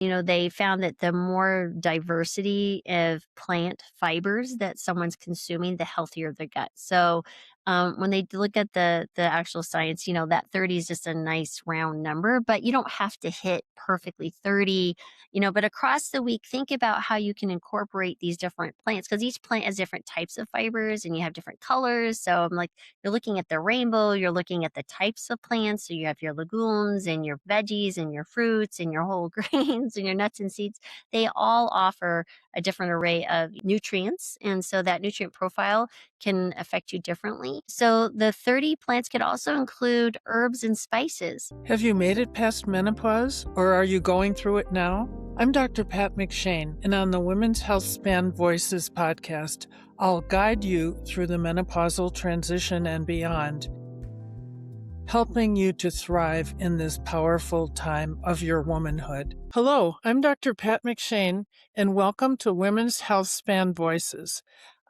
They found that the more diversity of plant fibers that someone's consuming, the healthier the gut. So when they look at the actual science, that 30 is just a nice round number, but you don't have to hit perfectly 30. But across the week, think about how you can incorporate these different plants because each plant has different types of fibers and you have different colors. So I'm like, you're looking at the rainbow, you're looking at the types of plants. So you have your legumes and your veggies and your fruits and your whole grains and your nuts and seeds. They all offer a different array of nutrients. And so that nutrient profile can affect you differently. So the 30 plants could also include herbs and spices. Have you made it past menopause, or are you going through it now? I'm Dr. Pat McShane, and on the Women's Healthspan Voices podcast, I'll guide you through the menopausal transition and beyond, helping you to thrive in this powerful time of your womanhood. Hello, I'm Dr. Pat McShane, and welcome to Women's Healthspan Voices.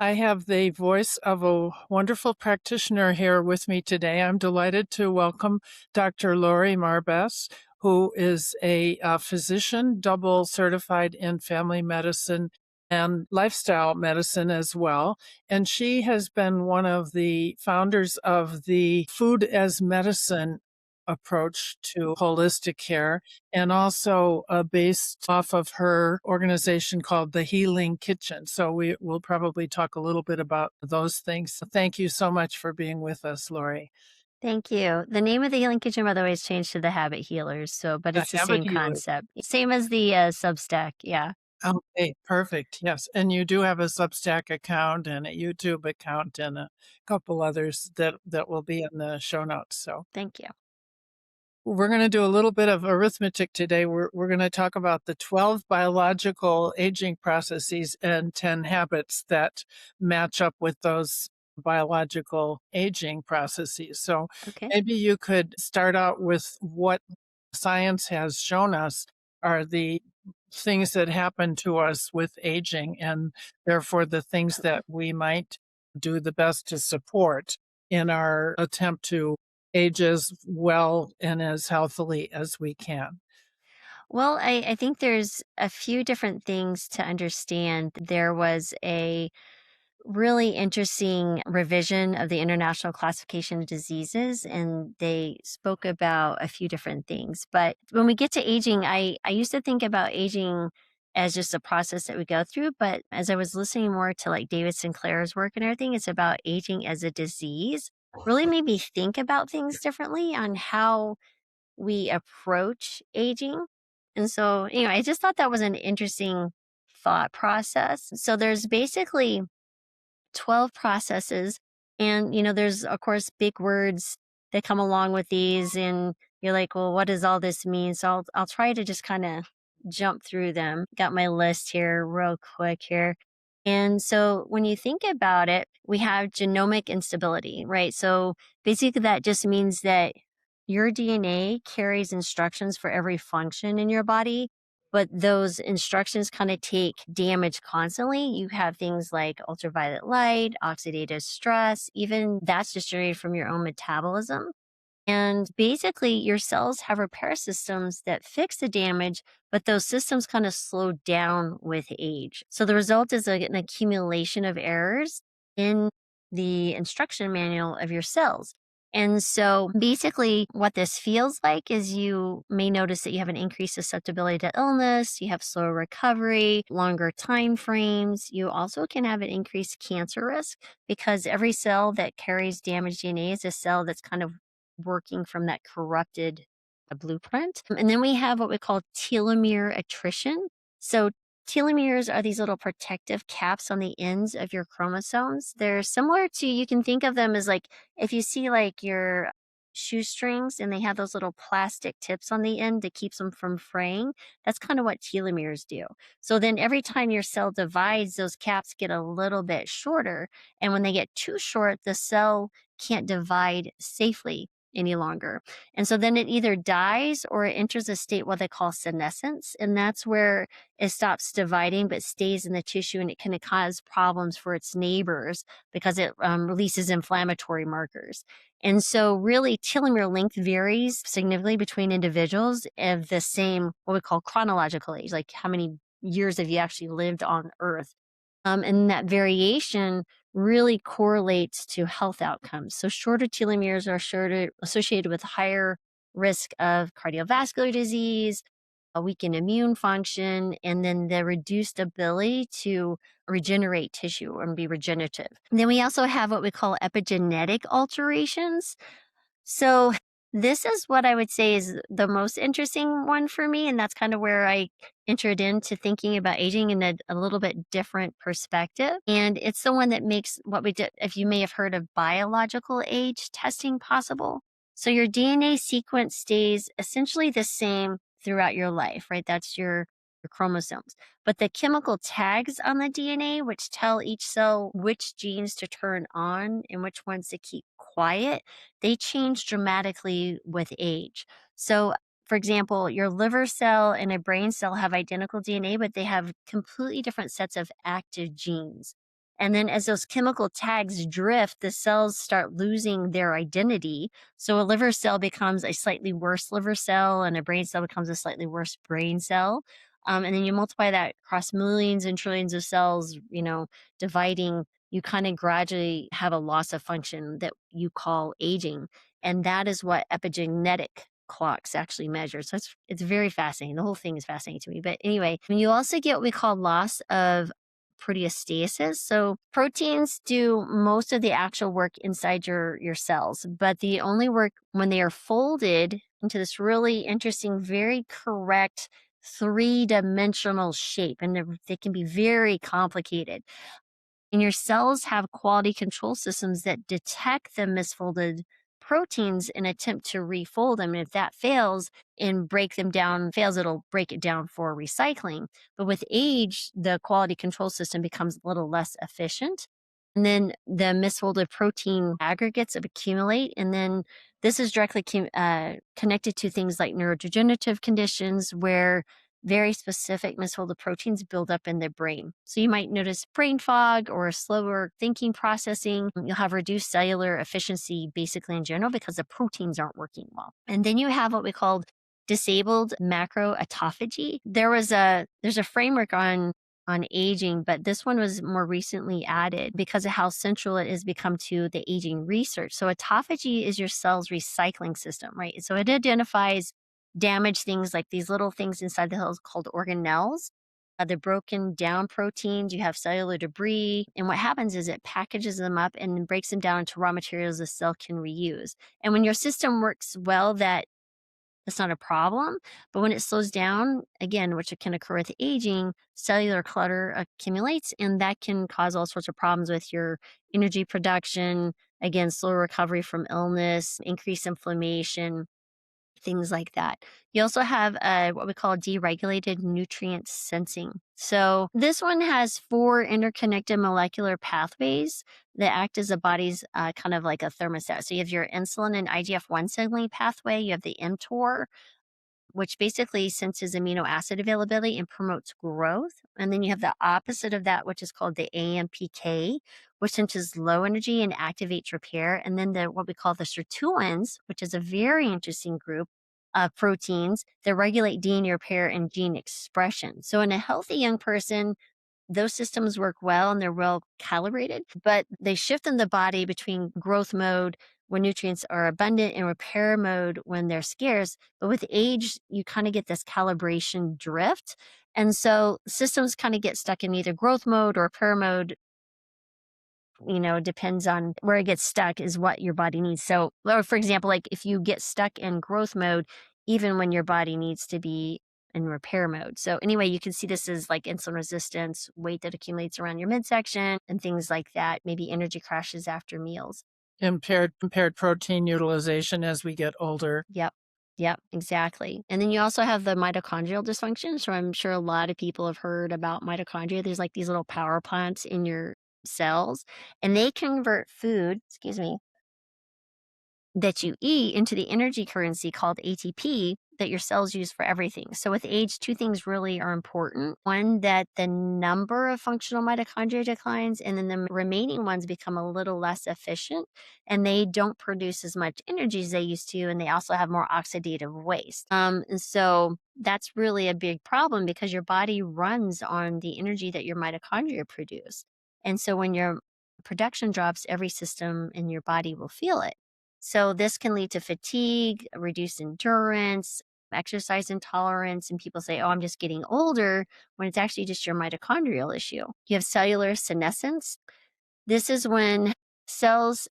I have the voice of a wonderful practitioner here with me today. I'm delighted to welcome Dr. Laurie Marbas, who is a physician, double certified in family medicine and lifestyle medicine as well. And she has been one of the founders of the food as medicine approach to holistic care, and also based off of her organization called the Healing Kitchen. So we will probably talk a little bit about those things. So thank you so much for being with us, Laurie. Thank you. The name of the Healing Kitchen, by the way, is changed to the Habit Healers. But The it's the Habit same Healer. concept. Same as the Substack. Yeah. Okay, perfect. Yes. And you do have a Substack account and a YouTube account and a couple others that will be in the show notes. So Thank you. we're going to do a little bit of arithmetic today. We're going to talk about the 12 biological aging processes and 10 habits that match up with those biological aging processes. So Okay. maybe you could start out with what science has shown us are the things that happen to us with aging, and therefore the things that we might do the best to support in our attempt to age as well and as healthily as we can. Well, I think there's a few different things to understand. There was a really interesting revision of the International Classification of Diseases, and they spoke about a few different things. But when we get to aging, I used to think about aging as just a process that we go through. But as I was listening more to like David Sinclair's work and everything, it's about aging as a disease. Really made me think about things differently on how we approach aging. And so, I just thought that was an interesting thought process. So there's basically 12 processes. And, there's, of course, big words that come along with these. And you're like, well, what does all this mean? So I'll try to just kind of jump through them. Got my list here real quick here. And so when you think about it, we have genomic instability, right? So basically, that just means that your DNA carries instructions for every function in your body, but those instructions kind of take damage constantly. You have things like ultraviolet light, oxidative stress, even that's just generated from your own metabolism. And basically, your cells have repair systems that fix the damage, but those systems kind of slow down with age. So the result is an accumulation of errors in the instruction manual of your cells. And so basically, what this feels like is you may notice that you have an increased susceptibility to illness, you have slower recovery, longer time frames. You also can have an increased cancer risk because every cell that carries damaged DNA is a cell that's kind of working from that corrupted blueprint. And then we have what we call telomere attrition. So telomeres are these little protective caps on the ends of your chromosomes. They're similar to, you can think of them as like, if you see like your shoestrings and they have those little plastic tips on the end that keeps them from fraying, that's kind of what telomeres do. So then every time your cell divides, those caps get a little bit shorter. And when they get too short, the cell can't divide safely. any longer. And so then it either dies or it enters a state what they call senescence. And that's where it stops dividing but stays in the tissue, and it can cause problems for its neighbors because it releases inflammatory markers. And so, really, telomere length varies significantly between individuals of the same, what we call chronological age, like how many years have you actually lived on Earth. And that variation really correlates to health outcomes. So shorter telomeres are shorter, associated with higher risk of cardiovascular disease, a weakened immune function, and then the reduced ability to regenerate tissue and be regenerative. And then we also have what we call epigenetic alterations. So this is what I would say is the most interesting one for me. And that's kind of where I entered into thinking about aging in a little bit different perspective. And it's the one that makes what we did, if you may have heard of biological age testing possible. So your DNA sequence stays essentially the same throughout your life, right? That's your chromosomes. But the chemical tags on the DNA, which tell each cell which genes to turn on and which ones to keep quiet, they change dramatically with age. So, for example, your liver cell and a brain cell have identical DNA, but they have completely different sets of active genes. And then as those chemical tags drift, the cells start losing their identity. So a liver cell becomes a slightly worse liver cell, and a brain cell becomes a slightly worse brain cell. And then you multiply that across millions and trillions of cells, dividing, you kind of gradually have a loss of function that you call aging. And that is what epigenetic clocks actually measure. So it's very fascinating. The whole thing is fascinating to me. But anyway, you also get what we call loss of proteostasis. So proteins do most of the actual work inside your cells, but the only work when they are folded into this really interesting, very correct three-dimensional shape, and they can be very complicated. And your cells have quality control systems that detect the misfolded proteins and attempt to refold them. And if that fails and break them down, fails, it'll break it down for recycling. But with age, the quality control system becomes a little less efficient. And then the misfolded protein aggregates accumulate. And then this is directly connected to things like neurodegenerative conditions where very specific misfolded proteins build up in the brain. So you might notice brain fog or slower thinking processing. You'll have reduced cellular efficiency basically in general because the proteins aren't working well. And then you have what we call disabled macroautophagy. There's a framework on aging, but this one was more recently added because of how central it has become to the aging research. So autophagy is your cell's recycling system, right? So it identifies damaged things like these little things inside the cells called organelles. The broken down proteins, you have cellular debris. And what happens is it packages them up and breaks them down into raw materials the cell can reuse. And when your system works well, that's not a problem. But when it slows down, again, which can occur with aging, cellular clutter accumulates, and that can cause all sorts of problems with your energy production, again, slower recovery from illness, increased inflammation, things like that. You also have what we call deregulated nutrient sensing. So this one has 4 interconnected molecular pathways that act as a body's kind of like a thermostat. So you have your insulin and IGF-1 signaling pathway. You have the mTOR, which basically senses amino acid availability and promotes growth. And then you have the opposite of that, which is called the AMPK, which senses low energy and activates repair. And then what we call the sirtuins, which is a very interesting group of proteins that regulate DNA repair and gene expression. So in a healthy young person, those systems work well and they're well calibrated, but they shift in the body between growth mode when nutrients are abundant and repair mode when they're scarce. But with age, you kind of get this calibration drift. And so systems kind of get stuck in either growth mode or repair mode. Depends on where it gets stuck is what your body needs. So, or for example, like if you get stuck in growth mode, even when your body needs to be in repair mode. So anyway, you can see this as like insulin resistance, weight that accumulates around your midsection and things like that, maybe energy crashes after meals. Impaired protein utilization as we get older. Yep. Yep, exactly. And then you also have the mitochondrial dysfunction. So I'm sure a lot of people have heard about mitochondria. There's like these little power plants in your cells, and they convert food, excuse me, that you eat into the energy currency called ATP that your cells use for everything. So with age, two things really are important. One, that the number of functional mitochondria declines, and then the remaining ones become a little less efficient and they don't produce as much energy as they used to. And they also have more oxidative waste. And so that's really a big problem because your body runs on the energy that your mitochondria produce. And so when your production drops, every system in your body will feel it. So this can lead to fatigue, reduced endurance, exercise intolerance, and people say, "Oh, I'm just getting older," when it's actually just your mitochondrial issue. You have cellular senescence. This is when cells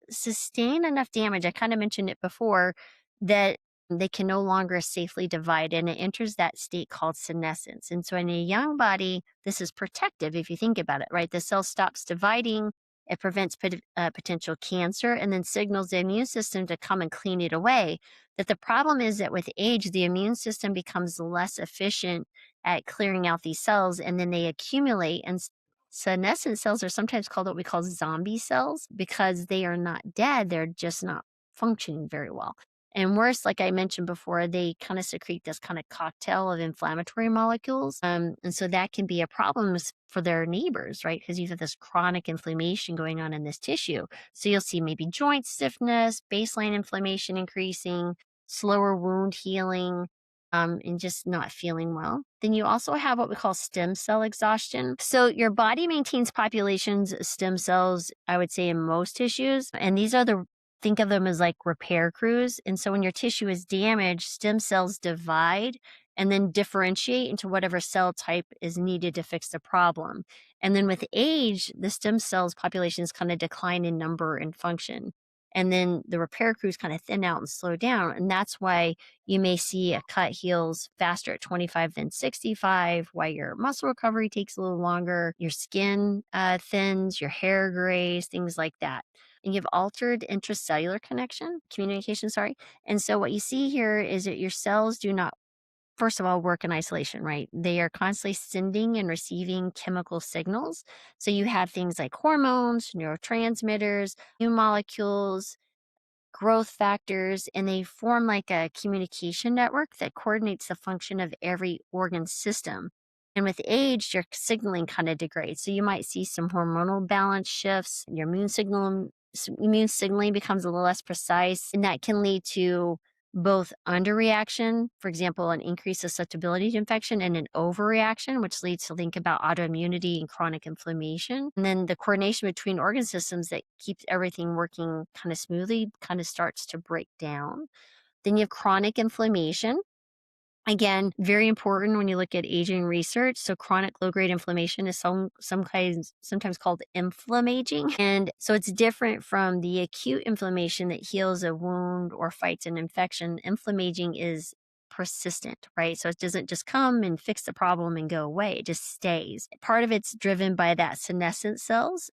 sustain enough damage, I kind of mentioned it before, that they can no longer safely divide and it enters that state called senescence. And so in a young body, this is protective if you think about it, right? The cell stops dividing, it prevents potential cancer, and then signals the immune system to come and clean it away. That the problem is that with age, the immune system becomes less efficient at clearing out these cells and then they accumulate and senescent cells are sometimes called what we call zombie cells because they are not dead, they're just not functioning very well. And worse, like I mentioned before, they kind of secrete this kind of cocktail of inflammatory molecules. And so that can be a problem for their neighbors, right? Because you have this chronic inflammation going on in this tissue. So you'll see maybe joint stiffness, baseline inflammation increasing, slower wound healing, and just not feeling well. Then you also have what we call stem cell exhaustion. So your body maintains populations of stem cells, I would say, in most tissues. And these are think of them as like repair crews. And so when your tissue is damaged, stem cells divide and then differentiate into whatever cell type is needed to fix the problem. And then with age, the stem cells populations kind of decline in number and function. And then the repair crews kind of thin out and slow down. And that's why you may see a cut heals faster at 25 than 65, why your muscle recovery takes a little longer, your skin thins, your hair grays, things like that. And you have altered intracellular communication, sorry. And so what you see here is that your cells do not, first of all, work in isolation, right? They are constantly sending and receiving chemical signals. So you have things like hormones, neurotransmitters, new molecules, growth factors, and they form like a communication network that coordinates the function of every organ system. And with age, your signaling kind of degrades. So you might see some hormonal balance shifts, your immune signaling becomes a little less precise, and that can lead to both underreaction, for example, an increased susceptibility to infection, and an overreaction, which leads to think about autoimmunity and chronic inflammation. And then the coordination between organ systems that keeps everything working kind of smoothly kind of starts to break down. Then you have chronic inflammation. Again, very important when you look at aging research. So chronic low-grade inflammation is sometimes called inflammaging. And so it's different from the acute inflammation that heals a wound or fights an infection. Inflammaging is persistent, right? So it doesn't just come and fix the problem and go away. It just stays. Part of it's driven by that senescent cells,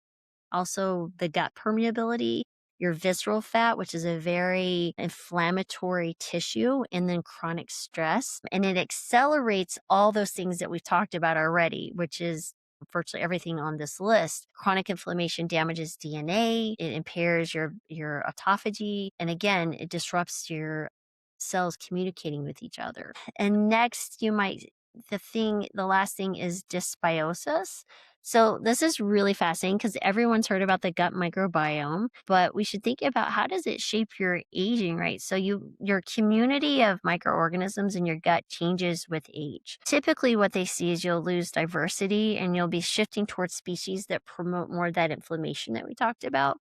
also the gut permeability, your visceral fat, which is a very inflammatory tissue, and then chronic stress. And it accelerates all those things that we've talked about already, which is virtually everything on this list. Chronic inflammation damages DNA, it impairs your autophagy, and again, it disrupts your cells communicating with each other. And next, the last thing is dysbiosis. So this is really fascinating because everyone's heard about the gut microbiome, but we should think about how does it shape your aging, right? So your community of microorganisms in your gut changes with age. Typically what they see is you'll lose diversity and you'll be shifting towards species that promote more of that inflammation that we talked about.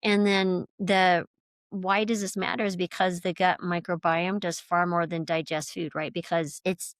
And then why does this matter is because the gut microbiome does far more than digest food, right? Because it's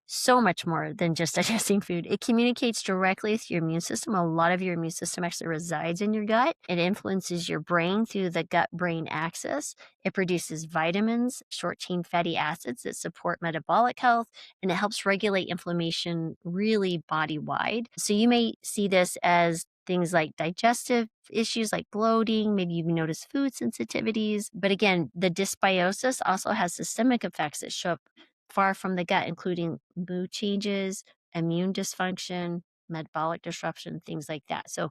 so much more than just digesting food. It communicates directly with your immune system. A lot of your immune system actually resides in your gut. It influences your brain through the gut-brain axis. It produces vitamins, short-chain fatty acids that support metabolic health, and it helps regulate inflammation really body-wide. So you may see this as things like digestive issues like bloating, maybe you notice food sensitivities. But again, the dysbiosis also has systemic effects that show up far from the gut, including mood changes, immune dysfunction, metabolic disruption, things like that. So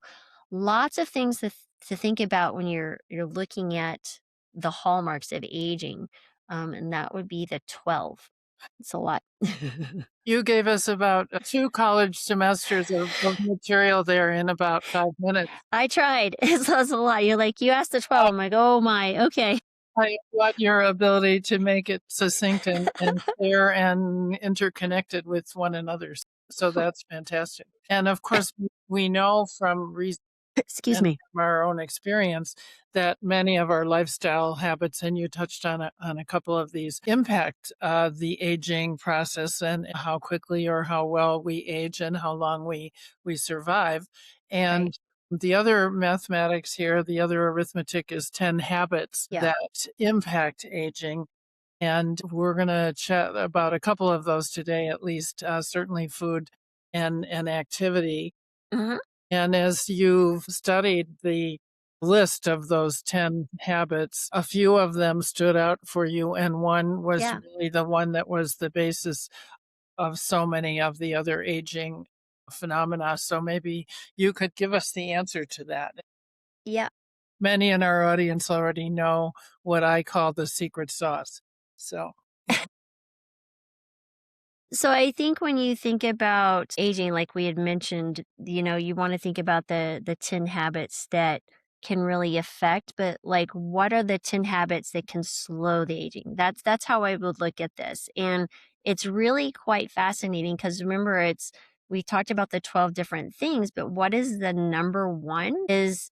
lots of things to think about when you're looking at the hallmarks of aging, and that would be the 12. It's a lot. You gave us about 2 college semesters of material there in about 5 minutes. I tried. It's a lot. You're like, "You asked the 12." I'm like, "Oh my, okay." I applaud your ability to make it succinct and clear and interconnected with one another. So that's fantastic. And of course, we know from research Excuse and me. from our own experience that many of our lifestyle habits, and you touched on a couple of these, impact the aging process and how quickly or how well we age and how long we survive. Right. And the other mathematics here, the other arithmetic is 10 habits Yeah. that impact aging. And we're going to chat about a couple of those today, at least, certainly food and activity. Mhm. And as you've studied the list of those 10 habits, a few of them stood out for you, and one was Yeah. really the one that was the basis of so many of the other aging phenomena. So maybe you could give us the answer to that. Yeah. Many in our audience already know what I call the secret sauce. So, yeah. So I think when you think about aging, like we had mentioned, you want to think about the 10 habits that can really affect, but like what are the 10 habits that can slow the aging? That's how I would look at this. And it's really quite fascinating because remember we talked about the 12 different things, but what is the number one is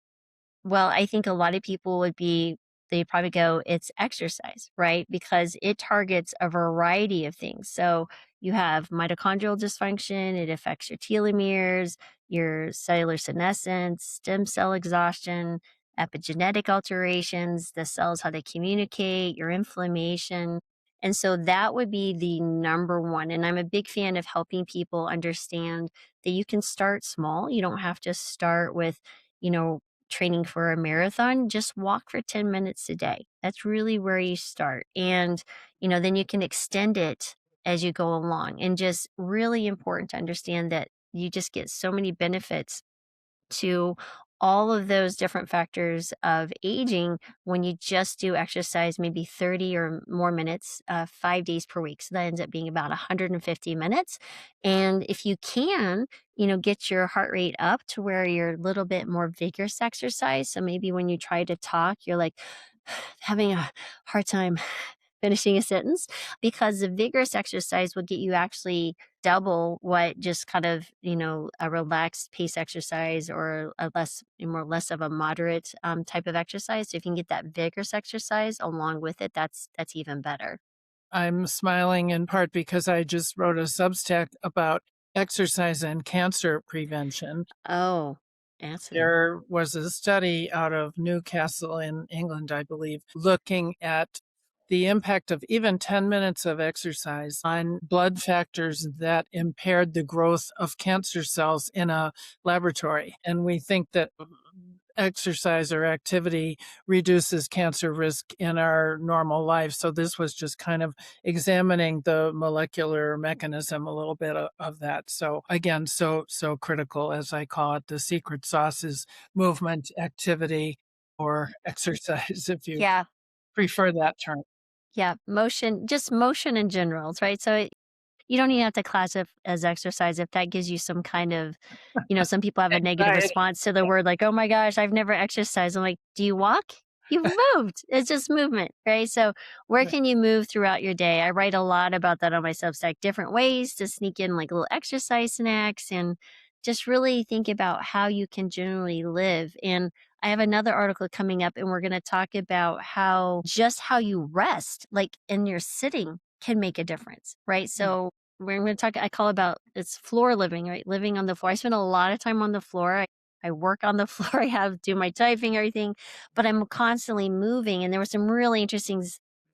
well, I think a lot of people they'd probably go, it's exercise, right? Because it targets a variety of things. So you have mitochondrial dysfunction, it affects your telomeres, your cellular senescence, stem cell exhaustion, epigenetic alterations, the cells, how they communicate, your inflammation. And so that would be the number one. And I'm a big fan of helping people understand that you can start small. You don't have to start with, you know, training for a marathon, just walk for 10 minutes a day. That's really where you start. And, then you can extend it as you go along. And just really important to understand that you just get so many benefits to all of those different factors of aging when you just do exercise maybe 30 or more minutes 5 days per week. So that ends up being about 150 minutes. And if you can, get your heart rate up to where you're a little bit more vigorous exercise. So maybe when you try to talk, you're like having a hard time finishing a sentence because the vigorous exercise will get you actually double what just kind of, a relaxed pace exercise or a less of a moderate type of exercise. So if you can get that vigorous exercise along with it, that's even better. I'm smiling in part because I just wrote a Substack about exercise and cancer prevention. Oh, excellent. There was a study out of Newcastle in England, I believe, looking at the impact of even 10 minutes of exercise on blood factors that impaired the growth of cancer cells in a laboratory. And we think that exercise or activity reduces cancer risk in our normal life. So this was just kind of examining the molecular mechanism a little bit of that. So again, so critical, as I call it. The secret sauce is movement, activity, or exercise, if you Yeah. prefer that term. Yeah. Motion, just motion in general, right? So you don't even have to class it as exercise if that gives you some kind of, some people have a negative Anxiety. response to the word like, "Oh my gosh, I've never exercised." I'm like, "Do you walk? You've moved." It's just movement, right? So where Right. can you move throughout your day? I write a lot about that on my Substack, different ways to sneak in like little exercise snacks and just really think about how you can generally live. And I have another article coming up and we're going to talk about how you rest, like in your sitting can make a difference, right? So we're going to talk, I call about it's floor living, right? Living on the floor. I spend a lot of time on the floor. I work on the floor. I do my typing, everything, but I'm constantly moving. And there were some really interesting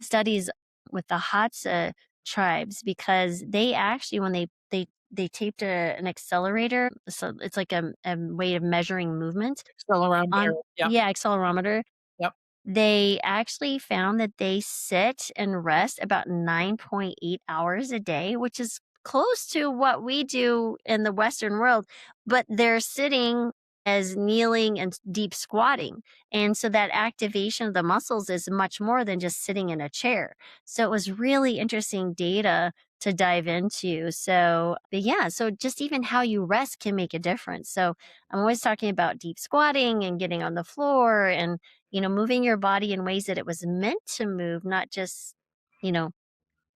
studies with the Hadza tribes because they actually, when they taped an accelerator, so it's like a way of measuring movement Accelerometer. on, Yep. yeah, accelerometer. Yep. They actually found that they sit and rest about 9.8 hours a day, which is close to what we do in the Western world, but they're sitting as kneeling and deep squatting. And so that activation of the muscles is much more than just sitting in a chair. So it was really interesting data to dive into. So, but yeah, so just even how you rest can make a difference. So I'm always talking about deep squatting and getting on the floor and, moving your body in ways that it was meant to move, not just, you know,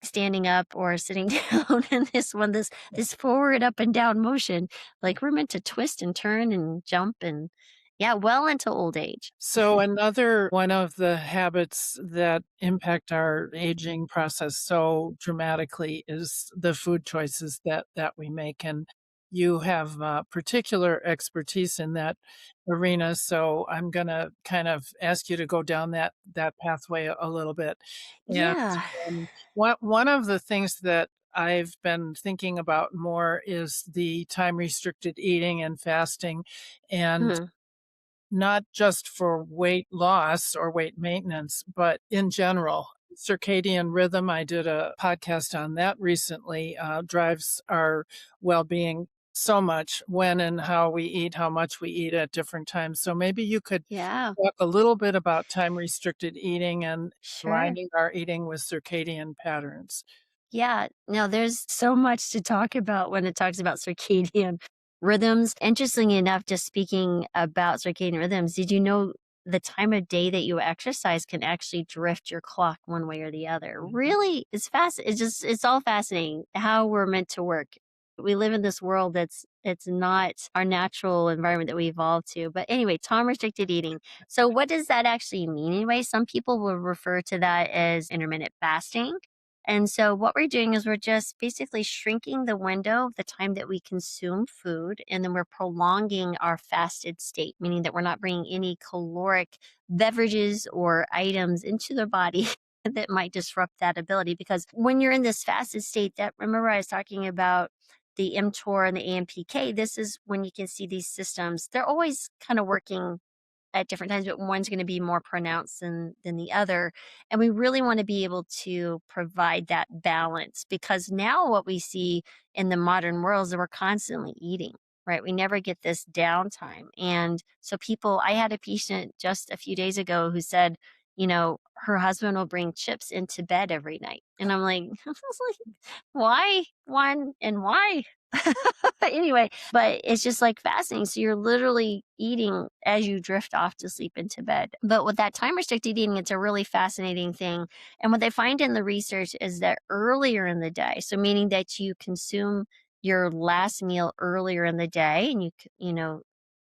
standing up or sitting down and this forward up and down motion. Like we're meant to twist and turn and jump and yeah, well into old age. So another one of the habits that impact our aging process so dramatically is the food choices that we make, and you have particular expertise in that arena. So I'm going to kind of ask you to go down that pathway a little bit. And Yeah. one of the things that I've been thinking about more is the time restricted eating and fasting, and Mhm. not just for weight loss or weight maintenance, but in general. Circadian rhythm, I did a podcast on that recently, drives our well being so much when and how we eat, how much we eat at different times. So maybe you could Yeah. talk a little bit about time restricted eating and Sure. aligning our eating with circadian patterns. Yeah, no, there's so much to talk about when it talks about circadian rhythms. Interestingly enough, just speaking about circadian rhythms, did you know the time of day that you exercise can actually drift your clock one way or the other? Really, it's fast. It's all fascinating how we're meant to work. We live in this world it's not our natural environment that we evolved to. But anyway, time restricted eating. So what does that actually mean anyway? Some people will refer to that as intermittent fasting, and so what we're doing is we're just basically shrinking the window of the time that we consume food, and then we're prolonging our fasted state, meaning that we're not bringing any caloric beverages or items into the body that might disrupt that ability. Because when you're in this fasted state, that remember I was talking about the mTOR and the AMPK, this is when you can see these systems. They're always kind of working at different times, but one's going to be more pronounced than the other. And we really want to be able to provide that balance because now what we see in the modern world is that we're constantly eating, right? We never get this downtime. And so I had a patient just a few days ago who said, her husband will bring chips into bed every night. And I'm like, I was like, why? One and why? Anyway, but it's just like fascinating. So you're literally eating as you drift off to sleep into bed. But with that time restricted eating, it's a really fascinating thing. And what they find in the research is that earlier in the day, so meaning that you consume your last meal earlier in the day and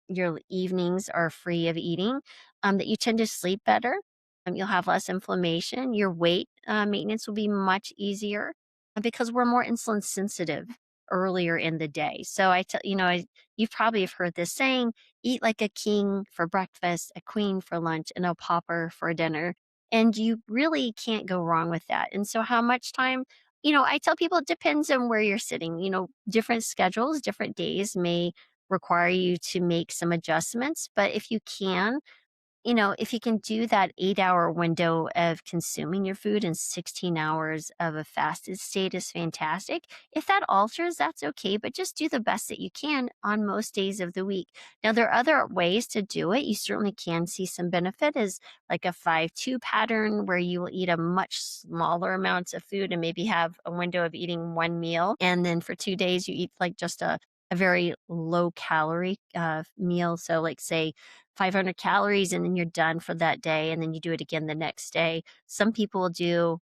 your evenings are free of eating, that you tend to sleep better. You'll have less inflammation. Your weight maintenance will be much easier because we're more insulin sensitive earlier in the day. So you've probably have heard this saying, eat like a king for breakfast, a queen for lunch, and a pauper for dinner. And you really can't go wrong with that. And so how much time? I tell people it depends on where you're sitting. Different schedules, different days may require you to make some adjustments. But if you can do that 8-hour window of consuming your food and 16 hours of a fasted state is fantastic. If that alters, that's okay, but just do the best that you can on most days of the week. Now, there are other ways to do it. You certainly can see some benefit is like a 5-2 pattern where you will eat a much smaller amounts of food and maybe have a window of eating one meal. And then for 2 days, you eat like just a very low calorie meal. So, like, say, 500 calories and then you're done for that day and then you do it again the next day. Some people will do,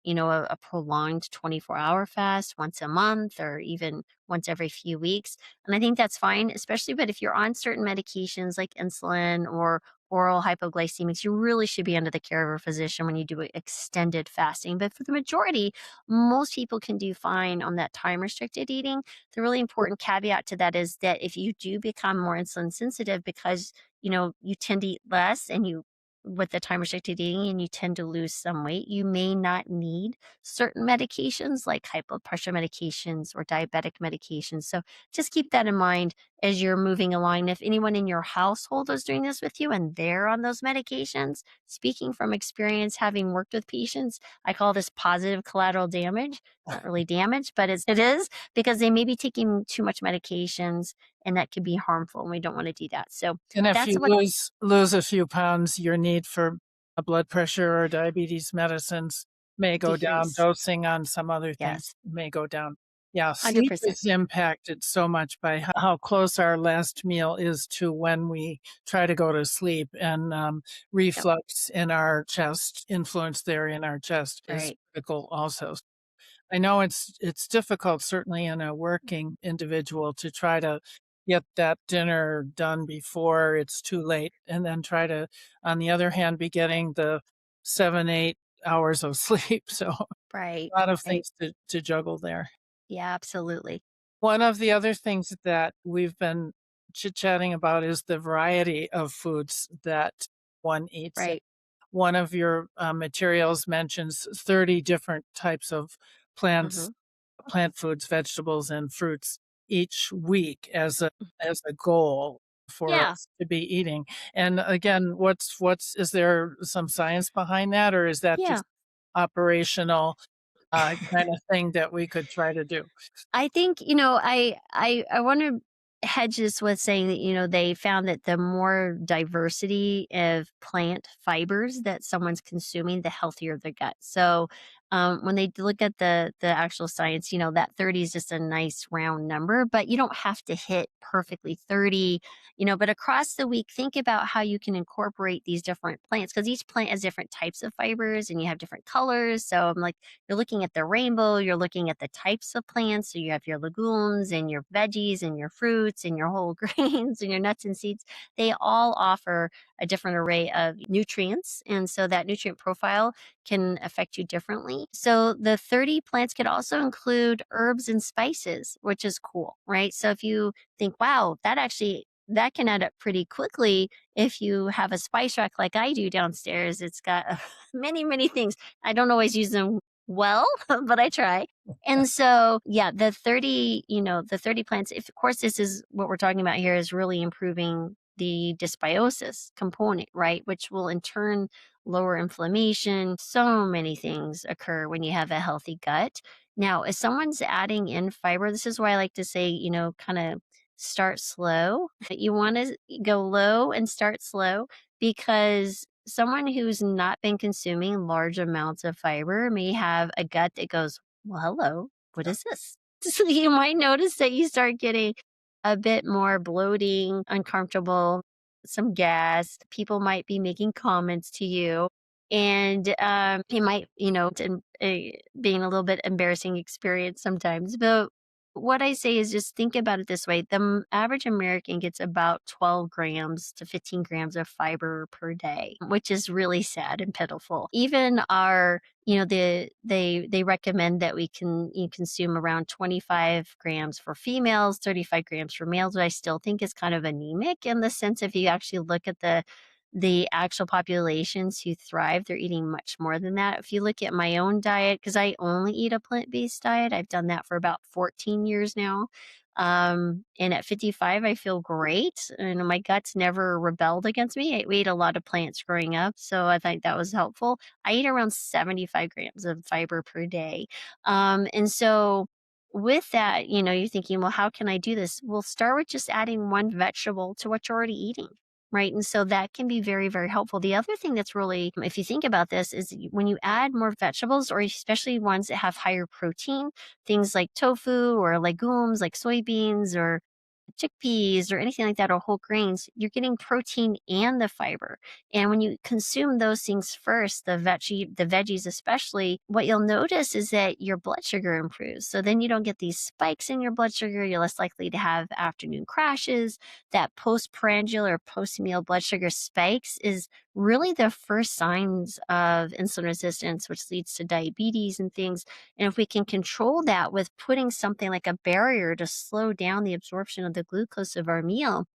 a prolonged 24-hour fast once a month or even once every few weeks. And I think that's fine, especially but if you're on certain medications like insulin or oral hypoglycemics, you really should be under the care of a physician when you do extended fasting. But for the majority, most people can do fine on that time restricted eating. The really important caveat to that is that if you do become more insulin sensitive because you tend to eat less and you with the time restricted eating and you tend to lose some weight, you may not need certain medications like high blood pressure medications or diabetic medications. So just keep that in mind as you're moving along. If anyone in your household is doing this with you and they're on those medications, speaking from experience, having worked with patients, I call this positive collateral damage. It's not really damage, but it is because they may be taking too much medications and that could be harmful, and we don't want to do that. So And if that's you what. lose a few pounds, your need for a blood pressure or diabetes medicines may go down. Decrease. Dosing on some other things Yes, may go down. Yeah, sleep 100%. is impacted so much by how close our last meal is to when we try to go to sleep, and Yep. reflux in our chest, influence there in our chest is Right. critical also. I know it's difficult, certainly in a working individual, to try to get that dinner done before it's too late, and then try to, on the other hand, be getting the 7, 8 hours of sleep. So Right. a lot of Right. things to juggle there. Yeah, absolutely. One of the other things that we've been chit-chatting about is the variety of foods that one eats. Right. One of your materials mentions 30 different types of plants, Mhm. plant foods, vegetables, and fruits each week as a goal for Yeah. us to be eating. And again, what's is there some science behind that, or is that Yeah. just operational kind of thing that we could try to do? I think, I want to hedge this with saying that, they found that the more diversity of plant fibers that someone's consuming, the healthier the gut. So, when they look at the actual science, that 30 is just a nice round number, but you don't have to hit perfectly 30, but across the week, think about how you can incorporate these different plants, because each plant has different types of fibers and you have different colors. So I'm like, you're looking at the rainbow, you're looking at the types of plants. So you have your legumes and your veggies and your fruits and your whole grains and your nuts and seeds. They all offer a different array of nutrients. And so that nutrient profile can affect you differently. So the 30 plants could also include herbs and spices, which is cool, right? So if you think, wow, that can add up pretty quickly if you have a spice rack like I do downstairs. It's got many, many things. I don't always use them well, but I try. And so, yeah, the 30 plants, if of course this is what we're talking about here, is really improving the dysbiosis component, right? Which will in turn lower inflammation. So many things occur when you have a healthy gut. Now, if someone's adding in fiber, this is why I like to say, kind of start slow. You want to go low and start slow, because someone who's not been consuming large amounts of fiber may have a gut that goes, well, hello, what is this? So you might notice that you start getting a bit more bloating, uncomfortable, some gas. People might be making comments to you. And it might, being a little bit embarrassing experience sometimes. But what I say is just think about it this way. The average American gets about 12 grams to 15 grams of fiber per day, which is really sad and pitiful. Even our, they recommend that you consume around 25 grams for females, 35 grams for males, but I still think is kind of anemic, in the sense if you actually look at the actual populations who thrive, they're eating much more than that. If you look at my own diet, because I only eat a plant-based diet, I've done that for about 14 years now. And at 55, I feel great. And my guts never rebelled against me. We ate a lot of plants growing up, so I think that was helpful. I eat around 75 grams of fiber per day. And so with that, you're thinking, well, how can I do this? Well, start with just adding one vegetable to what you're already eating. Right. And so that can be very, very helpful. The other thing that's really, if you think about this, is when you add more vegetables, or especially ones that have higher protein, things like tofu or legumes like soybeans or chickpeas or anything like that, or whole grains, you're getting protein and the fiber. And when you consume those things first, the veggies especially, what you'll notice is that your blood sugar improves. So then you don't get these spikes in your blood sugar. You're less likely to have afternoon crashes. That postprandial or post-meal blood sugar spikes is really the first signs of insulin resistance, which leads to diabetes and things. And if we can control that with putting something like a barrier to slow down the absorption of the glucose of our meal,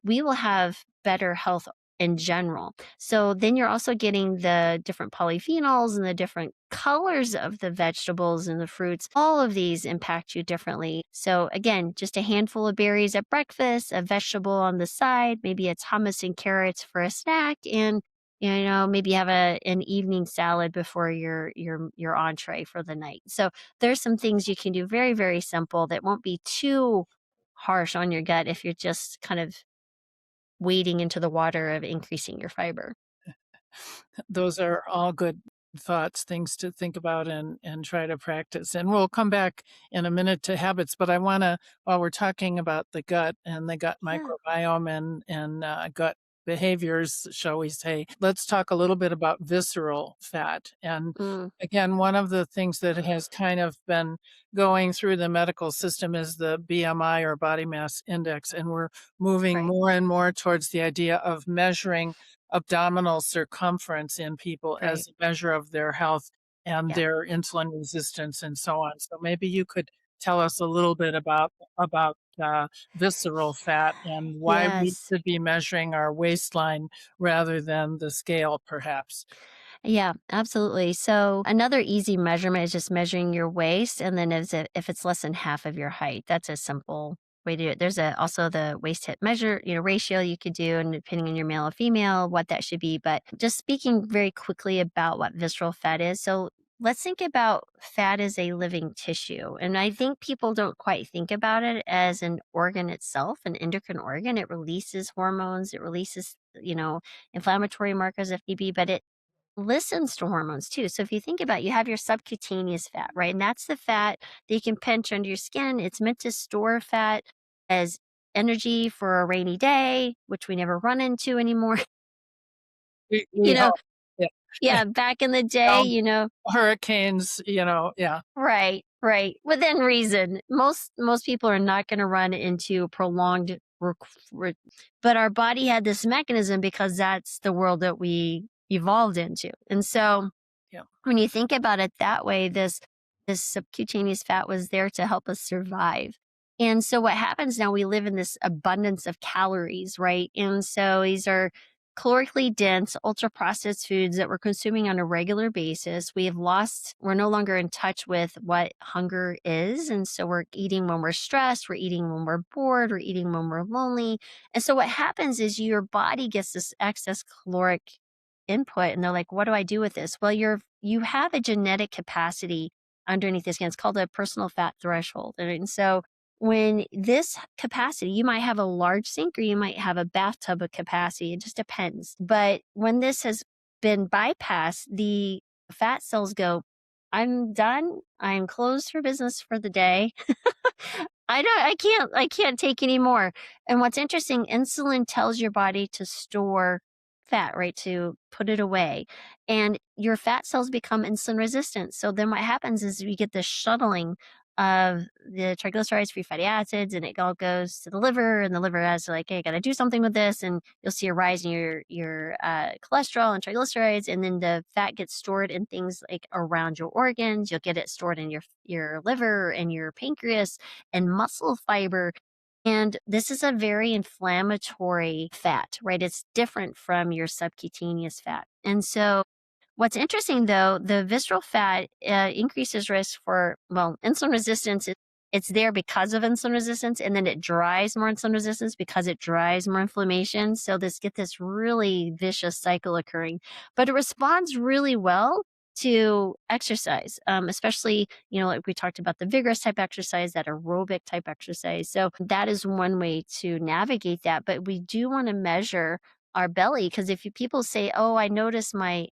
we will have better health in general. So then you're also getting the different polyphenols and the different colors of the vegetables and the fruits. All of these impact you differently. So again, just a handful of berries at breakfast, a vegetable on the side, maybe it's hummus and carrots for a snack, and maybe have an evening salad before your entree for the night. So there's some things you can do very, very simple that won't be too harsh on your gut if you're just kind of wading into the water of increasing your fiber. Those are all good thoughts, things to think about and try to practice. And we'll come back in a minute to habits, but I want to, while we're talking about the gut and the gut Yeah. microbiome and gut behaviors, shall we say, let's talk a little bit about visceral fat. And Mm, again, one of the things that has kind of been going through the medical system is the BMI or body mass index, and we're moving right, more and more towards the idea of measuring abdominal circumference in people right. as a measure of their health and Yeah. their insulin resistance and so on. So maybe you could tell us a little bit about visceral fat and why we Yes. should be measuring our waistline rather than the scale, perhaps. Yeah, absolutely. So another easy measurement is just measuring your waist, and then if it's less than half of your height, that's a simple way to do it. There's also the waist hip measure, ratio you could do, and depending on your male or female, what that should be. But just speaking very quickly about what visceral fat is. So let's think about fat as a living tissue. And I think people don't quite think about it as an organ itself, an endocrine organ. It releases hormones, it releases, inflammatory markers if need be, but it listens to hormones too. So if you think about it, you have your subcutaneous fat, right? And that's the fat that you can pinch under your skin. It's meant to store fat as energy for a rainy day, which we never run into anymore. We you know, hope. Yeah. yeah, back in the day, Um, hurricanes, yeah. right, right. Within reason. Most people are not going to run into prolonged but our body had this mechanism because that's the world that we evolved into. And so Yeah. when you think about it that way, this subcutaneous fat was there to help us survive. And so what happens now, we live in this abundance of calories, right? And so these are calorically dense, ultra processed foods that we're consuming on a regular basis. We're no longer in touch with what hunger is. And so we're eating when we're stressed, we're eating when we're bored, we're eating when we're lonely. And so what happens is your body gets this excess caloric input and they're like, what do I do with this? Well, you have a genetic capacity underneath the skin. It's called a personal fat threshold. And so when this capacity, you might have a large sink or you might have a bathtub of capacity. It just depends. But when this has been bypassed, the fat cells go, I'm done. I'm closed for business for the day. I can't take any more. And what's interesting, insulin tells your body to store fat, right? To put it away. And your fat cells become insulin resistant. So then what happens is you get this shuttling of the triglycerides, free fatty acids, and it all goes to the liver, and the liver has like, hey, I got to do something with this, and you'll see a rise in your cholesterol and triglycerides, and then the fat gets stored in things like around your organs. You'll get it stored in your liver and your pancreas and muscle fiber. And this is a very inflammatory fat, right? It's different from your subcutaneous fat. And so what's interesting though, the visceral fat increases risk for, well, insulin resistance. It's there because of insulin resistance, and then it drives more insulin resistance because it drives more inflammation. So get this really vicious cycle occurring, but it responds really well to exercise, especially, like we talked about the vigorous type exercise, that aerobic type exercise. So that is one way to navigate that. But we do want to measure our belly, because if people say, oh, I notice my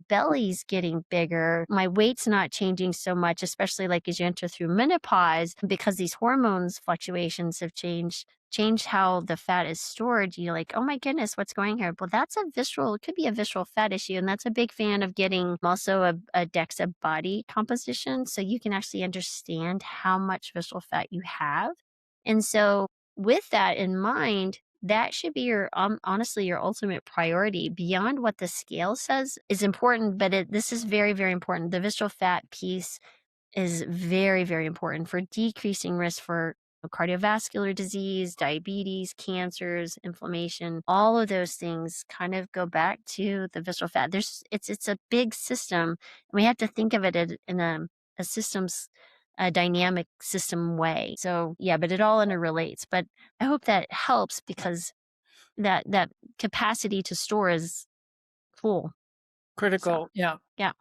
belly's getting bigger. My weight's not changing so much, especially like as you enter through menopause, because these hormones fluctuations have changed how the fat is stored. You're like, oh my goodness, what's going here? Well, it could be a visceral fat issue. And that's a big fan of getting also a DEXA body composition. So you can actually understand how much visceral fat you have. And so with that in mind, that should be honestly your ultimate priority. Beyond what the scale says is important, but this is very, very important. The visceral fat piece is very, very important for decreasing risk for cardiovascular disease, diabetes, cancers, inflammation. All of those things kind of go back to the visceral fat. It's a big system, and we have to think of it in a systems a dynamic system way. So yeah, but it all interrelates. But I hope that helps, because that capacity to store is cool. So Critical. Yeah. yeah.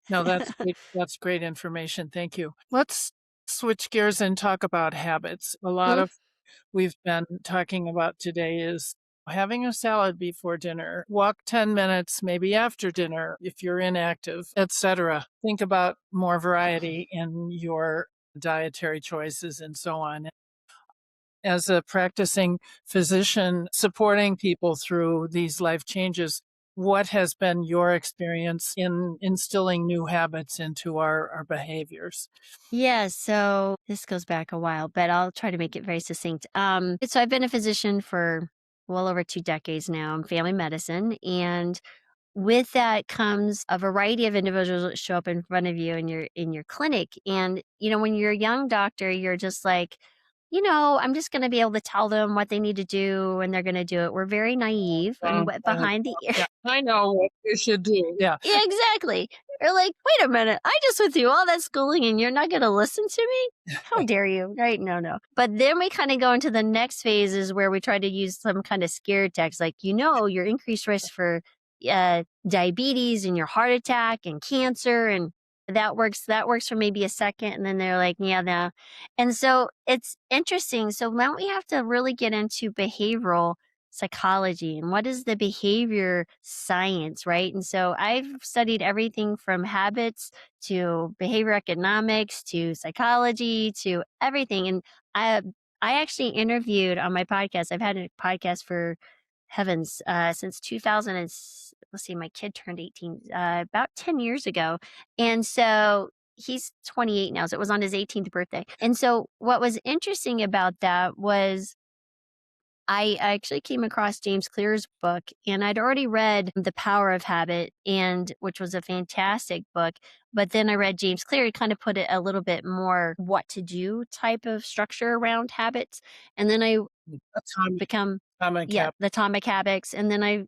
No, that's great. That's great information. Thank you. Let's switch gears and talk about habits. A lot Mm, of we've been talking about today is having a salad before dinner, walk 10 minutes, maybe after dinner if you're inactive, etc. Think about more variety in your dietary choices and so on. As a practicing physician supporting people through these life changes, what has been your experience in instilling new habits into our behaviors? Yeah, so this goes back a while, but I'll try to make it very succinct. So I've been a physician for well over 2 decades now in family medicine, and with that comes a variety of individuals that show up in front of you in your clinic. And when you're a young doctor, you're just like, I'm just going to be able to tell them what they need to do, and they're going to do it. We're very naive and wet behind the ear. Yeah, I know what you should do. Yeah. Yeah, exactly. You're like, wait a minute, I just went through all that schooling and you're not going to listen to me? How dare you? Right? No, no. But then we kind of go into the next phases where we try to use some kind of scare text, like, your increased risk for diabetes and your heart attack and cancer. And that works for maybe a second. And then they're like, yeah, no. And so it's interesting. So now we have to really get into behavioral psychology and what is the behavior science, right? And so I've studied everything from habits to behavior economics to psychology to everything. And I I actually interviewed on my podcast. I've had a podcast for heavens since 2000 and let's see, my kid turned 18 about 10 years ago. And so he's 28 now. So it was on his 18th birthday. And so what was interesting about that was I actually came across James Clear's book, and I'd already read The Power of Habit, and which was a fantastic book. But then I read James Clear, he kind of put it a little bit more what to do type of structure around habits. And then I Atomic, become atomic yeah, habit. the Atomic Habits. And then I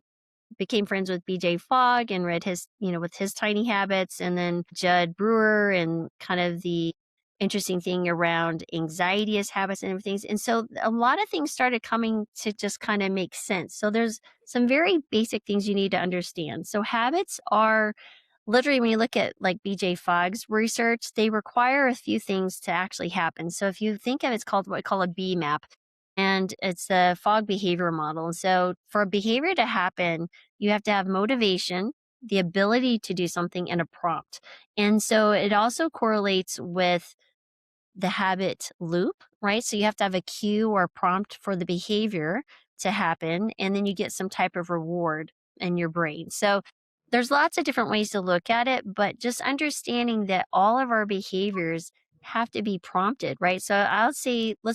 became friends with BJ Fogg and read his, with his tiny habits, and then Judd Brewer and kind of the interesting thing around anxiety as habits and everything. And so a lot of things started coming to just kind of make sense. So there's some very basic things you need to understand. So habits are literally, when you look at like BJ Fogg's research, they require a few things to actually happen. So if you think of it's called what we call a B map, and it's a Fogg behavior model. And so for a behavior to happen, you have to have motivation, the ability to do something, and a prompt. And so it also correlates with the habit loop, right? So you have to have a cue or prompt for the behavior to happen, and then you get some type of reward in your brain. So there's lots of different ways to look at it, but just understanding that all of our behaviors have to be prompted, right? So let's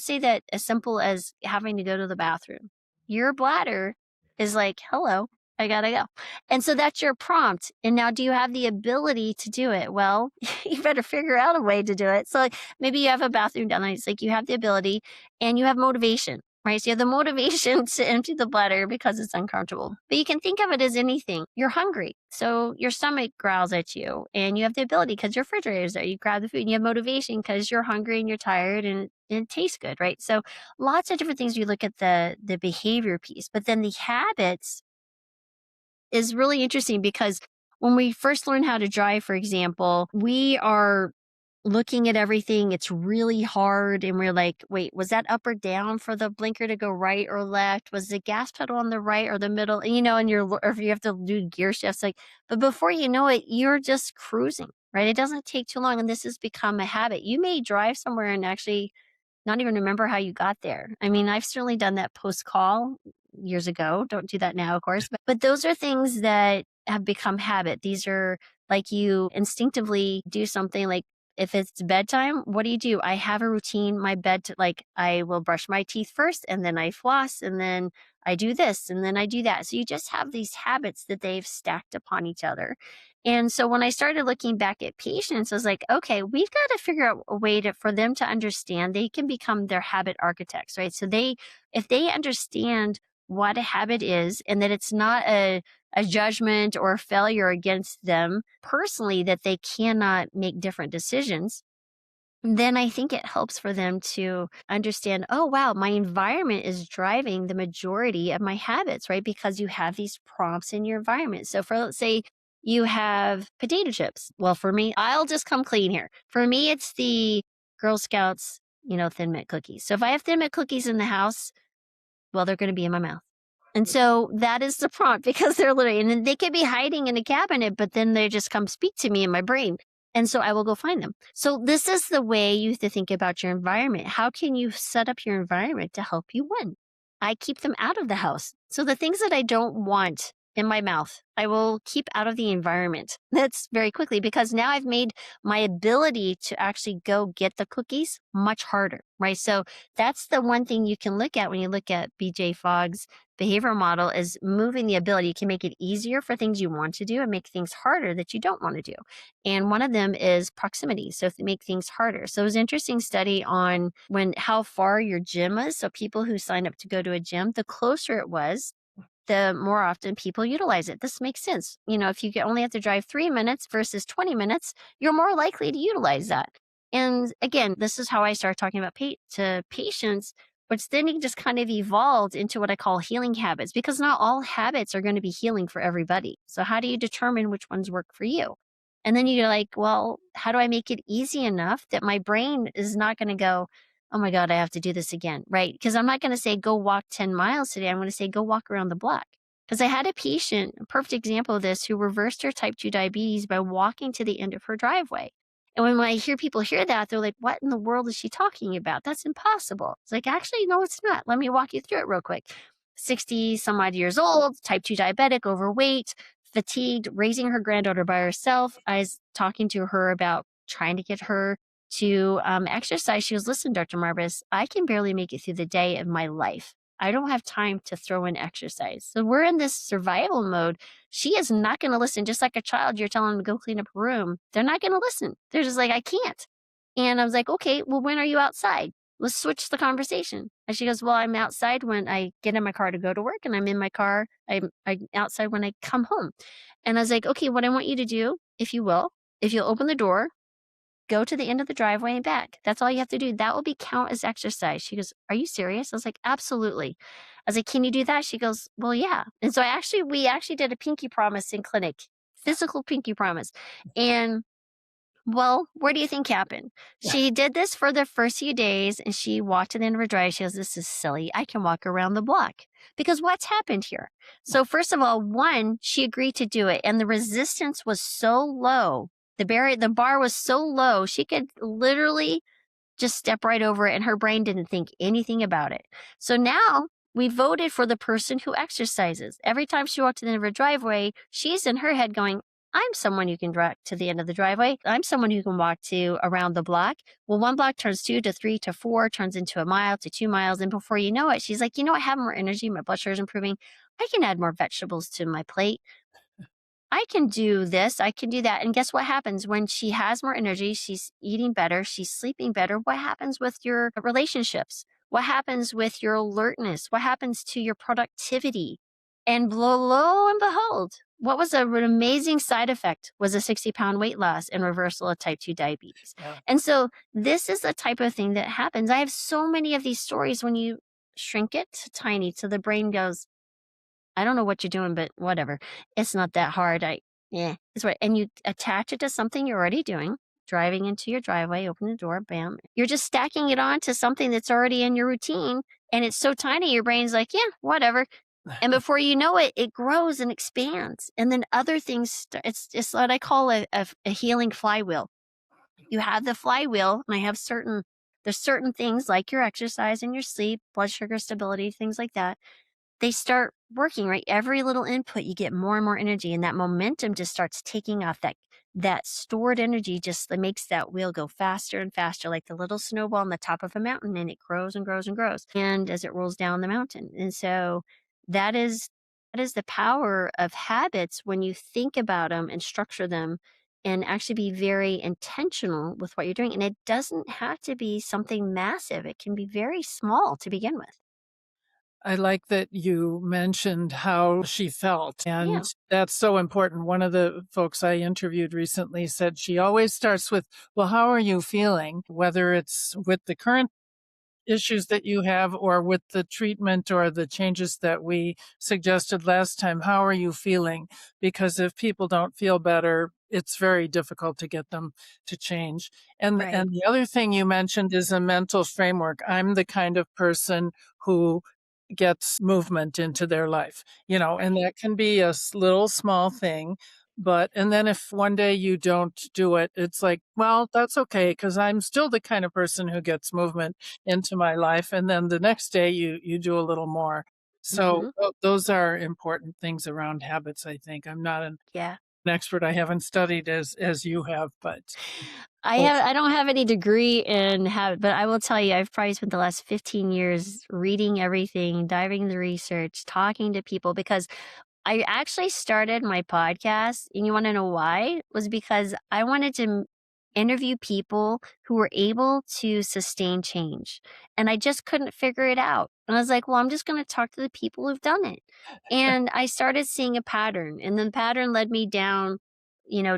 say that as simple as having to go to the bathroom. Your bladder is like, hello, I gotta go. And so that's your prompt. And now, do you have the ability to do it? Well, you better figure out a way to do it. So maybe you have a bathroom down there. It's like you have the ability and you have motivation, right? So you have the motivation to empty the bladder because it's uncomfortable. But you can think of it as anything. You're hungry. So your stomach growls at you, and you have the ability because your refrigerator is there. You grab the food and you have motivation because you're hungry and you're tired, and it tastes good, right? So lots of different things. You look at the behavior piece, but then the habits is really interesting because when we first learn how to drive, for example, we are looking at everything. It's really hard. And we're like, wait, was that up or down for the blinker to go right or left? Was the gas pedal on the right or the middle? And or if you have to do gear shifts, but before you know it, you're just cruising, right? It doesn't take too long. And this has become a habit. You may drive somewhere and actually not even remember how you got there. I mean, I've certainly done that post call years ago. Don't do that now, of course. But those are things that have become habit. These are like you instinctively do something like if it's bedtime, what do? I have a routine. Like I will brush my teeth first and then I floss and then I do this and then I do that. So you just have these habits that they've stacked upon each other. And so when I started looking back at patients, I was like, okay, we've got to figure out a way for them to understand they can become their habit architects, right? So if they understand what a habit is and that it's not a judgment or a failure against them personally, that they cannot make different decisions, then I think it helps for them to understand, oh, wow, my environment is driving the majority of my habits, right? Because you have these prompts in your environment. So let's say you have potato chips. Well, for me, I'll just come clean here. For me, it's the Girl Scouts Thin Mint cookies. So if I have Thin Mint cookies in the house, well, they're going to be in my mouth. And so that is the prompt because they're literally, and then they could be hiding in a cabinet, but then they just come speak to me in my brain. And so I will go find them. So this is the way you have to think about your environment. How can you set up your environment to help you win? I keep them out of the house. So the things that I don't want in my mouth, I will keep out of the environment. That's very quickly because now I've made my ability to actually go get the cookies much harder, right? So that's the one thing you can look at when you look at BJ Fogg's behavioral model is moving the ability. You can make it easier for things you want to do and make things harder that you don't want to do. And one of them is proximity. So to make things harder. So it was an interesting study on how far your gym is. So people who sign up to go to a gym, the closer it was, the more often people utilize it. This makes sense. If you only have to drive 3 minutes versus 20 minutes, you're more likely to utilize that. And again, this is how I started talking about to patients, which then it just kind of evolved into what I call healing habits, because not all habits are going to be healing for everybody. So how do you determine which ones work for you? And then you're like, well, how do I make it easy enough that my brain is not going to go, oh my God, I have to do this again, right? Because I'm not going to say, go walk 10 miles today. I'm going to say, go walk around the block. Because I had a patient, a perfect example of this, who reversed her type 2 diabetes by walking to the end of her driveway. And when I hear people hear that, they're like, what in the world is she talking about? That's impossible. It's like, actually, no, it's not. Let me walk you through it real quick. 60 some odd years old, type 2 diabetic, overweight, fatigued, raising her granddaughter by herself. I was talking to her about trying to get her to exercise. She goes, listen, Dr. Marbas, I can barely make it through the day of my life. I don't have time to throw in exercise. So we're in this survival mode. She is not going to listen. Just like a child, you're telling them to go clean up a room. They're not going to listen. They're just like, I can't. And I was like, okay, well, when are you outside? Let's switch the conversation. And she goes, well, I'm outside when I get in my car to go to work, and I'm in my car. I'm outside when I come home. And I was like, okay, what I want you to do, if you'll open the door, go to the end of the driveway and back. That's all you have to do. That will be count as exercise. She goes, are you serious? I was like, absolutely. I was like, can you do that? She goes, well, yeah. And so we actually did a pinky promise in clinic, physical pinky promise. And well, where do you think happened? She did this for the first few days and she walked to the end of her drive. She goes, this is silly. I can walk around the block. Because what's happened here? So first of all, one, she agreed to do it and the resistance was so low. The bar was so low, she could literally just step right over it and her brain didn't think anything about it. So now we voted for the person who exercises. Every time she walked to the end of her driveway, she's in her head going, I'm someone you can walk to the end of the driveway. I'm someone who can walk to around the block. Well, one block turns 2 to 3 to 4, turns into a mile to 2 miles. And before you know it, she's like, I have more energy. My blood sugar is improving. I can add more vegetables to my plate. I can do this, I can do that. And guess what happens when she has more energy? She's eating better, she's sleeping better. What happens with your relationships? What happens with your alertness? What happens to your productivity? And lo and behold, what was an amazing side effect was a 60-pound weight loss and reversal of type 2 diabetes. Yeah. And so this is the type of thing that happens. I have so many of these stories when you shrink it to tiny, so the brain goes, I don't know what you're doing, but whatever. It's not that hard. It's right. And you attach it to something you're already doing, driving into your driveway, open the door, bam. You're just stacking it on to something that's already in your routine. And it's so tiny, your brain's like, yeah, whatever. And before you know it, it grows and expands. And then other things, it's what I call a healing flywheel. You have the flywheel, and there's certain things like your exercise and your sleep, blood sugar stability, things like that. They start working, right? Every little input, you get more and more energy, and that momentum just starts taking off. That stored energy just makes that wheel go faster and faster, like the little snowball on the top of a mountain, and it grows and grows and grows. And as it rolls down the mountain. And so that is the power of habits when you think about them and structure them and actually be very intentional with what you're doing. And it doesn't have to be something massive. It can be very small to begin with. I like that you mentioned how she felt, and Yeah. that's so important. One of the folks I interviewed recently said she always starts with, well, how are you feeling? Whether it's with the current issues that you have or with the treatment or the changes that we suggested last time, how are you feeling? Because if people don't feel better, it's very difficult to get them to change. Right. And the other thing you mentioned is a mental framework. I'm the kind of person who gets movement into their life, and Right. that can be a little small thing. But, and then if one day you don't do it, it's like, well, that's okay, because I'm still the kind of person who gets movement into my life. And then the next day you do a little more. So Hmm. those are important things around habits, I think. I'm not Yeah. an expert. I haven't studied as you have, but I don't have any degree in habit, but I will tell you, I've probably spent the last 15 years reading everything, diving into research, talking to people because I actually started my podcast, and you wanna know why? Was because I wanted to interview people who were able to sustain change, and I just couldn't figure it out. And I was like, "Well, I'm just gonna talk to the people who've done it." And I started seeing a pattern, and the pattern led me down,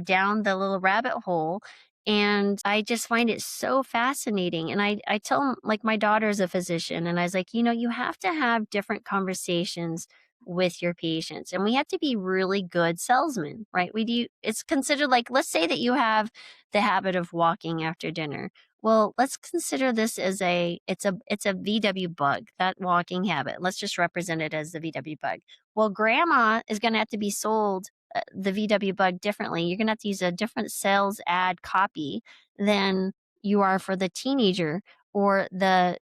down the little rabbit hole, and I just find it so fascinating. And I tell 'em like, my daughter's a physician, and I was like, "You have to have different conversations with your patients, and we have to be really good salesmen, right? We do It's considered like, let's say that you have the habit of walking after dinner. Well, let's consider this as it's a VW bug, that walking habit. Let's just represent it as the VW bug. Well, grandma is going to have to be sold the VW bug differently. You're going to have to use a different sales ad copy than you are for the teenager or the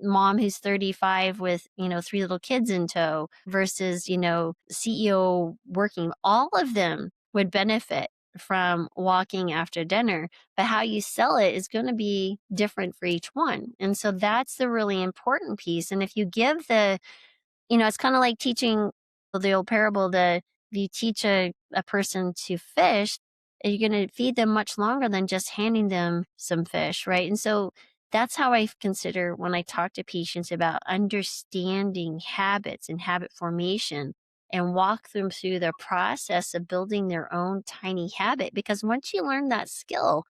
mom who's 35 with, three little kids in tow versus, CEO working. All of them would benefit from walking after dinner, but how you sell it is going to be different for each one. And so that's the really important piece. And if you give it's kind of like teaching the old parable that if you teach a person to fish, you're going to feed them much longer than just handing them some fish, right? And so that's how I consider when I talk to patients about understanding habits and habit formation and walk them through the process of building their own tiny habit. Because once you learn that skill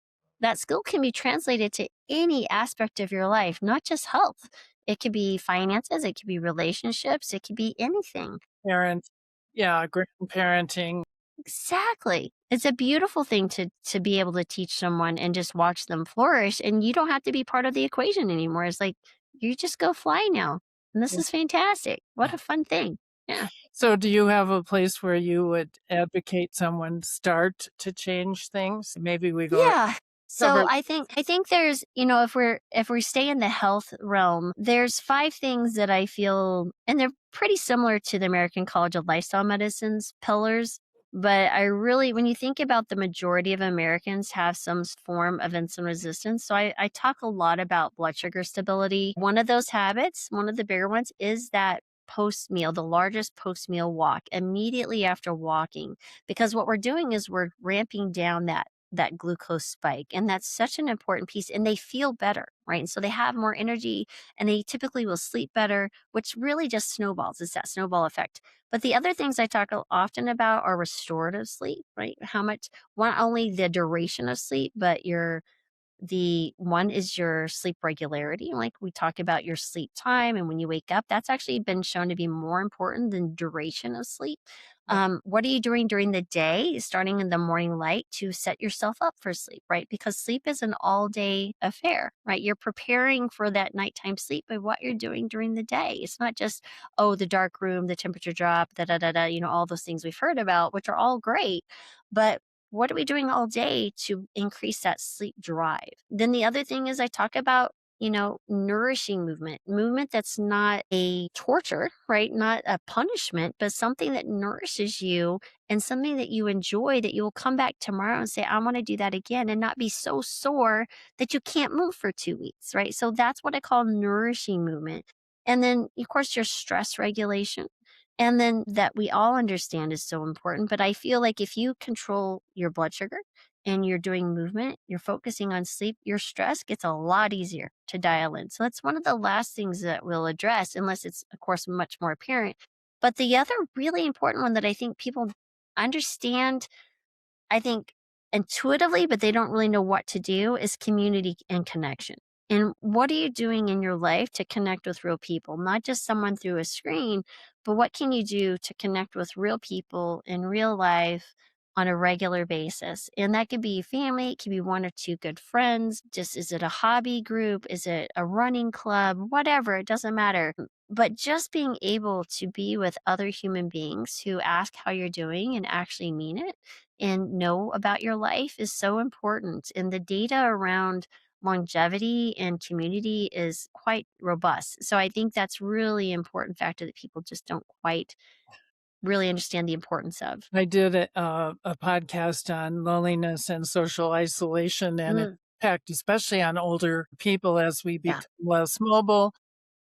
can be translated to any aspect of your life, not just health. It could be finances, it could be relationships, it could be anything. parent, yeah, grandparenting. Exactly. It's a beautiful thing to be able to teach someone and just watch them flourish, and you don't have to be part of the equation anymore. It's like you just go fly now. And this is fantastic. What a fun thing. Yeah. So do you have a place where you would advocate someone start to change things? Maybe we've already Yeah. So covered. I think there's, if we stay in the health realm, there's five things that I feel, and they're pretty similar to the American College of Lifestyle Medicine's pillars. But I really, when you think about the majority of Americans have some form of insulin resistance. So I talk a lot about blood sugar stability. One of those habits, one of the bigger ones, is that post meal, the largest post meal walk immediately after walking. Because what we're doing is we're ramping down that glucose spike. And that's such an important piece. And they feel better, right? And so they have more energy and they typically will sleep better, which really just snowballs. It's that snowball effect. But the other things I talk often about are restorative sleep, right? How much, not only the duration of sleep, but the one is your sleep regularity. Like we talk about your sleep time and when you wake up, that's actually been shown to be more important than duration of sleep. Yep. What are you doing during the day, starting in the morning light to set yourself up for sleep, right? Because sleep is an all day affair, right? You're preparing for that nighttime sleep by what you're doing during the day. It's not just, oh, the dark room, the temperature drop, da da da da, all those things we've heard about, which are all great. But what are we doing all day to increase that sleep drive? Then the other thing is I talk about, nourishing movement that's not a torture, right? Not a punishment, but something that nourishes you and something that you enjoy that you'll come back tomorrow and say, I want to do that again and not be so sore that you can't move for 2 weeks, right? So that's what I call nourishing movement. And then, of course, your stress regulation. And then that we all understand is so important. But I feel like if you control your blood sugar and you're doing movement, you're focusing on sleep, your stress gets a lot easier to dial in. So that's one of the last things that we'll address, unless it's, of course, much more apparent. But the other really important one that I think people understand, I think intuitively, but they don't really know what to do is community and connection. And what are you doing in your life to connect with real people, not just someone through a screen, but what can you do to connect with real people in real life on a regular basis. And that could be family, it could be one or two good friends. Just is it a hobby group? Is it a running club? Whatever, it doesn't matter. But just being able to be with other human beings who ask how you're doing and actually mean it and know about your life is so important. And the data around longevity and community is quite robust. So I think that's really important factor that people just don't quite really understand the importance of. I did a podcast on loneliness and social isolation and its Mm, impact, especially on older people as we yeah. become less mobile.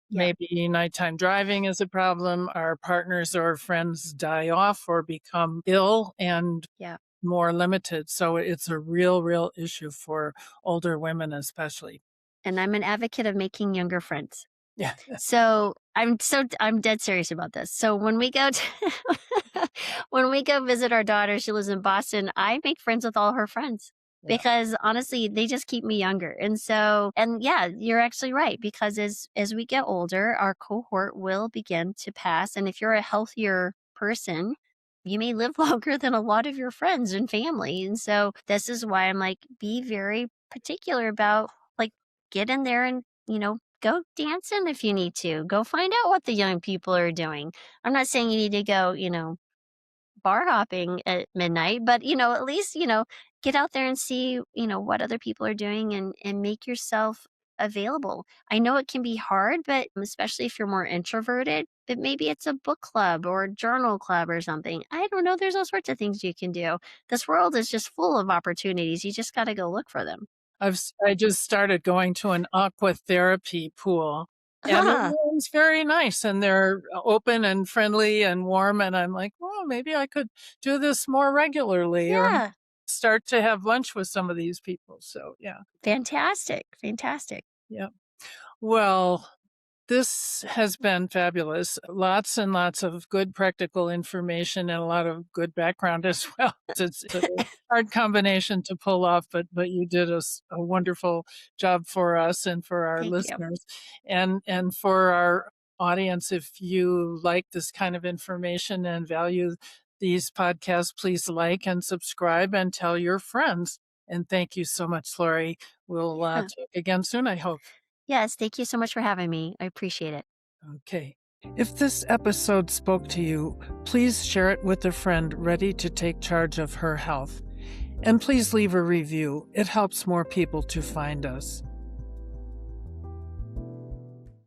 Yep. Maybe nighttime driving is a problem. Our partners or friends die off or become ill and Yeah. more limited. So it's a real issue for older women, especially. And I'm an advocate of making younger friends. Yeah. So I'm dead serious about this. So when we go to when we go visit our daughter, she lives in Boston, I make friends with all her friends Yeah. because honestly, they just keep me younger. And yeah, you're actually right because as we get older, our cohort will begin to pass. And if you're a healthier person, you may live longer than a lot of your friends and family. And so this is why I'm like, be very particular about like get in there and, go dancing if you need to. Go find out what the young people are doing. I'm not saying you need to go, bar hopping at midnight, but at least, get out there and see, what other people are doing and make yourself available. I know it can be hard, but especially if you're more introverted, but maybe it's a book club or a journal club or something. I don't know. There's all sorts of things you can do. This world is just full of opportunities. You just got to go look for them. I just started going to an aqua therapy pool, and everyone's very nice, and they're open and friendly and warm, and I'm like, "Well, maybe I could do this more regularly or Yeah. start to have lunch with some of these people." So, yeah. Fantastic. Fantastic. Yeah. Well, this has been fabulous. Lots and lots of good practical information and a lot of good background as well. It's a hard combination to pull off, but you did a wonderful job for us and for our Thank you. listeners. And for our audience, if you like this kind of information and value these podcasts, please like and subscribe and tell your friends. And thank you so much, Laurie. We'll Yeah. talk again soon, I hope. Yes. Thank you so much for having me. I appreciate it. Okay. If this episode spoke to you, please share it with a friend ready to take charge of her health. And please leave a review. It helps more people to find us.